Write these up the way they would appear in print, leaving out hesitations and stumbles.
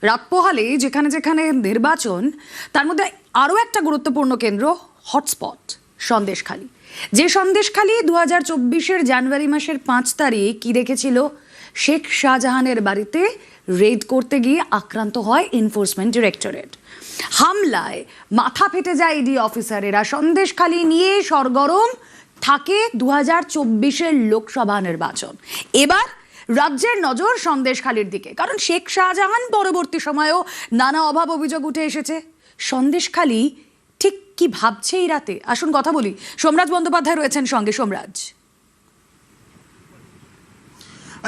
রাত পোহালে যেখানে যেখানে নির্বাচন, তার মধ্যে আরও একটা গুরুত্বপূর্ণ কেন্দ্র হটস্পট সন্দেশখালী। যে সন্দেশখালী 2024-এর জানুয়ারি মাসের 5 তারিখ কি দেখেছিল, শেখ শাহজাহানের বাড়িতে রেড করতে গিয়ে আক্রান্ত হয় এনফোর্সমেন্ট ডিরেক্টরেট। হামলায় মাথা ফেটে যায় ইডি অফিসারেরা। সন্দেশখালী নিয়ে সরগরম থাকে 2024-এর লোকসভা নির্বাচন। এবার রাজ্যের নজর সন্দেশখালীর দিকে, কারণ শেখ শাহজাহান পরবর্তী সময়েও নানা অভাব অভিযোগ উঠে এসেছে। সন্দেশখালী ঠিক কি ভাবছে এই রাতে, আসুন কথা বলি। সোমরাজ বন্দ্যোপাধ্যায় রয়েছেন সঙ্গে। সোমরাজ,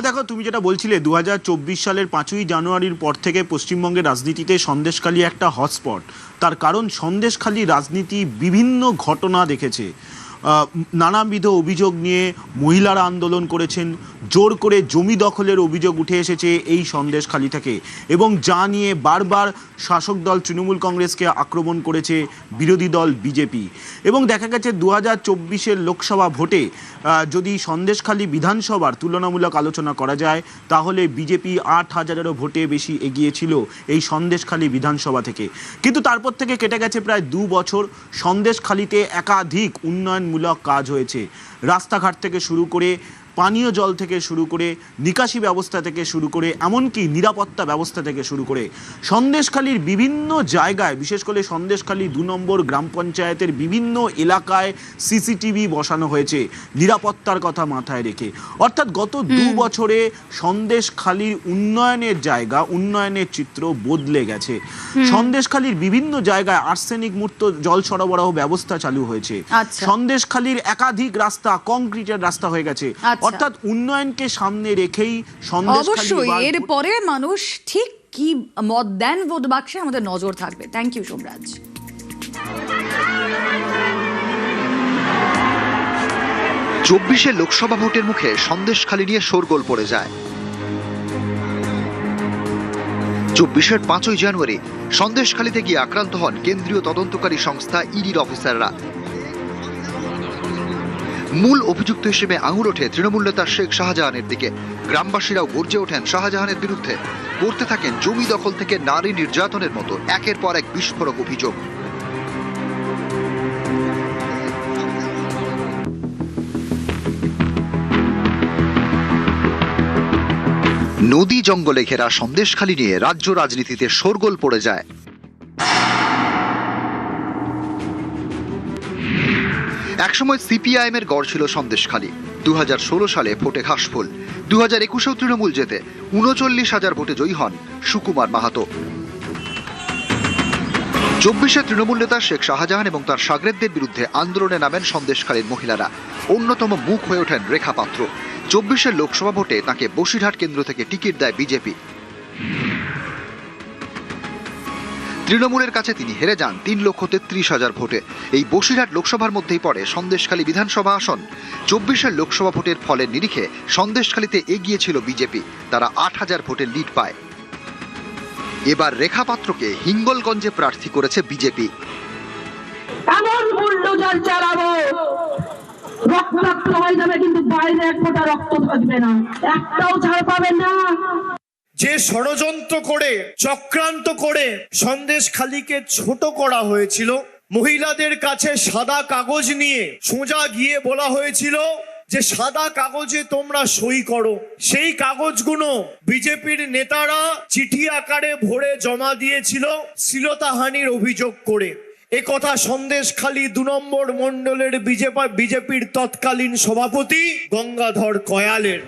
দেখো, তুমি যেটা বলছিলে 2024 সালের 5ই জানুয়ারির পর থেকে পশ্চিমবঙ্গের রাজনীতিতে সন্দেশখালী একটা হটস্পট। তার কারণ সন্দেশখালী রাজনীতি বিভিন্ন ঘটনা দেখেছে। নানাবিধ অভিযোগ নিয়ে মহিলারা আন্দোলন করেছেন, জোর করে জমি দখলের অভিযোগ উঠে এসেছে এই সন্দেশখালী থেকে, এবং যা নিয়ে বারবার শাসক দল তৃণমূল কংগ্রেসকে আক্রমণ করেছে বিরোধী দল বিজেপি। এবং দেখা গেছে 2024-এর লোকসভা ভোটে যদি সন্দেশখালী বিধানসভার তুলনামূলক আলোচনা করা যায়, তাহলে বিজেপি 8,000-এরও ভোটে বেশি এগিয়েছিল এই সন্দেশখালী বিধানসভা থেকে। কিন্তু তারপর থেকে কেটে গেছে প্রায় 2 বছর। সন্দেশখালীতে একাধিক উন্নয়নমূলক কাজ হয়েছে, রাস্তাঘাট থেকে শুরু করে, পানীয় জল থেকে শুরু করে, নিকাশি ব্যবস্থা থেকে শুরু করে, এমনকি নিরাপত্তা ব্যবস্থা থেকে শুরু করে সন্দেশখালীর বিভিন্ন জায়গায়, বিশেষ করে সন্দেশখালী 2 নম্বর গ্রাম পঞ্চায়েতের বিভিন্ন এলাকায় সিসিটিভি বসানো হয়েছে নিরাপত্তার কথা মাথায় রেখে। অর্থাৎ গত 2 বছরে সন্দেশখালীর উন্নয়নের জায়গা, উন্নয়নের চিত্র বদলে গেছে। সন্দেশখালীর বিভিন্ন জায়গায় আর্সেনিক মুক্ত জল সরবরাহ ব্যবস্থা চালু হয়েছে। সন্দেশখালীর একাধিক রাস্তা কংক্রিটের রাস্তা হয়ে গেছে। অর্থাৎ উন্নয়নকে সামনে রেখেই অবশ্যই এরপরে মানুষ ঠিক কি মত দেন ভোট বাক্সে আমাদের নজর থাকবে। Thank you Somraj. 24-এর লোকসভা ভোটের মুখে সন্দেশখালী নিয়ে শোরগোল পড়ে যায়। 24-এর 5ই জানুয়ারি সন্দেশখালীতে গিয়ে আক্রান্ত হন কেন্দ্রীয় তদন্তকারী সংস্থা ইডির অফিসাররা। মূল অভিযুক্ত হিসেবে আঙুল ওঠে তৃণমূল নেতা শেখ শাহজাহানের দিকে। গ্রামবাসীরাও গর্জে ওঠেন শাহজাহানের বিরুদ্ধে। করতে থাকেন জমি দখল থেকে নারী নির্যাতনের মতো একের পর এক বিস্ফোরক অভিযোগ। নদী জঙ্গলে ঘেরা সন্দেশখালী নিয়ে রাজ্য রাজনীতিতে শোরগোল পড়ে যায়। একসময় সিপিআইএম এর গড় ছিল সন্দেশখালী। 2016 সালে ভোটে ঘাসফুল। 2021-এও তৃণমূল জেতে 39,000 ভোটে জয়ী হন সুকুমার মাহাতো। 24-এ তৃণমূল নেতা শেখ শাহজাহান এবং তার শাগরেদদের বিরুদ্ধে আন্দোলনে নামেন সন্দেশখালীর মহিলারা। অন্যতম মুখ হয়ে ওঠেন রেখা পাত্র। 24-এর লোকসভা ভোটে তাকে বসিরহাট কেন্দ্র থেকে টিকিট দেয় বিজেপি। তৃণমূলের কাছে তিনি হেরে যান 3,33,000 ভোটে। এই বসিরহাট লোকসভার মধ্যেই পড়ে সন্দেশখালী বিধানসভা আসন। 24-এর লোকসভা ভোটের ফলের নিরিখে সন্দেশখালীতে এগিয়ে ছিল বিজেপি। তারা 8,000 ভোটের লিড পায়। এবার রেখা পাত্রকে হিঙ্গলগঞ্জে প্রার্থী করেছে বিজেপি। এমন বুলডোজার চালাবো, রক্তাক্ত হয়ে যাবে, কিন্তু বাইরে এক ফোঁটা রক্ত থাকবে না, একটাও ছাড় পাবেন না। যে ষড়যন্ত্র করে, চক্রান্ত করে সন্দেশখালীকে ছোট করা হয়েছিল, মহিলাদের কাছে সাদা কাগজ নিয়ে সোজা গিয়ে বলা হয়েছিল যে সাদা কাগজে তোমরা সই করো। সেই কাগজগুলো বিজেপির নেতারা চিঠি আকারে ভরে জমা দিয়েছিল শ্লীলতাহানির অভিযোগ করে। একথা সন্দেশখালী 2 নম্বর মণ্ডলের বিজেপির তৎকালীন সভাপতি গঙ্গাধর কয়ালের।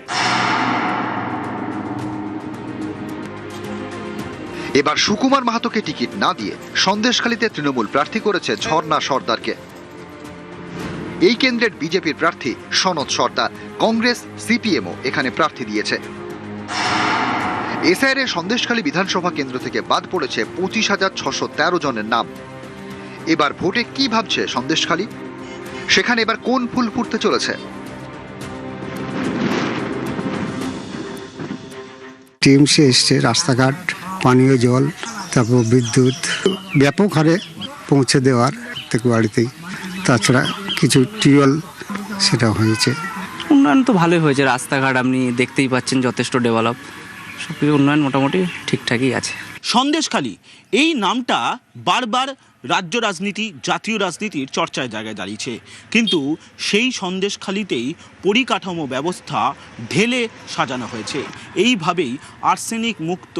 এবার সুকুমার মাহাতোকে টিকিট না দিয়ে সন্দেশখালীতে তৃণমূল প্রার্থী করেছে ঝর্ণা সর্দারকে। এই কেন্দ্রের বিজেপির প্রার্থী সনদ সর্দার। কংগ্রেস, সিপিএমও এখানে প্রার্থী দিয়েছে। এসআইআর সন্দেশখালী বিধানসভা কেন্দ্র থেকে বাদ পড়েছে 25,613 জনের নাম। এবার ভোটে কি ভাবছে সন্দেশখালী? সেখানে এবার কোন ফুল ফুটতে চলেছে? টিএমসি এসছে, রাস্তাঘাট, পানীয় জল, তারপর বিদ্যুৎ ব্যাপক হারে পৌঁছে দেওয়ার প্রত্যেক বাড়িতেই। তাছাড়া কিছু টিউবওয়েল সেটা হয়েছে। উন্নয়ন তো ভালোই হয়েছে। রাস্তাঘাট আপনি দেখতেই পাচ্ছেন যথেষ্ট ডেভেলপ। সব কিছু উন্নয়ন মোটামুটি ঠিকঠাকই আছে। সন্দেশখালী এই নামটা বারবার রাজ্য রাজনীতি, জাতীয় রাজনীতির চর্চায় জায়গায় দাঁড়িয়েছে, কিন্তু সেই সন্দেশখালীতেই পরিকাঠামো ব্যবস্থা ঢেলে সাজানো হয়েছে। এইভাবেই আর্সেনিক মুক্ত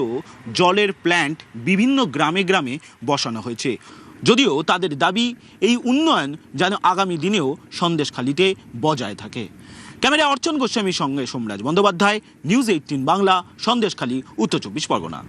জলের প্ল্যান্ট বিভিন্ন গ্রামে গ্রামে বসানো হয়েছে। যদিও তাদের দাবি এই উন্নয়ন যেন আগামী দিনেও সন্দেশখালীতে বজায় থাকে। ক্যামেরায় অর্চন গোস্বামীর সঙ্গে সোমরাজ বন্দ্যোপাধ্যায়, নিউজ 18 বাংলা, সন্দেশখালী, উত্তর 24 পরগনা।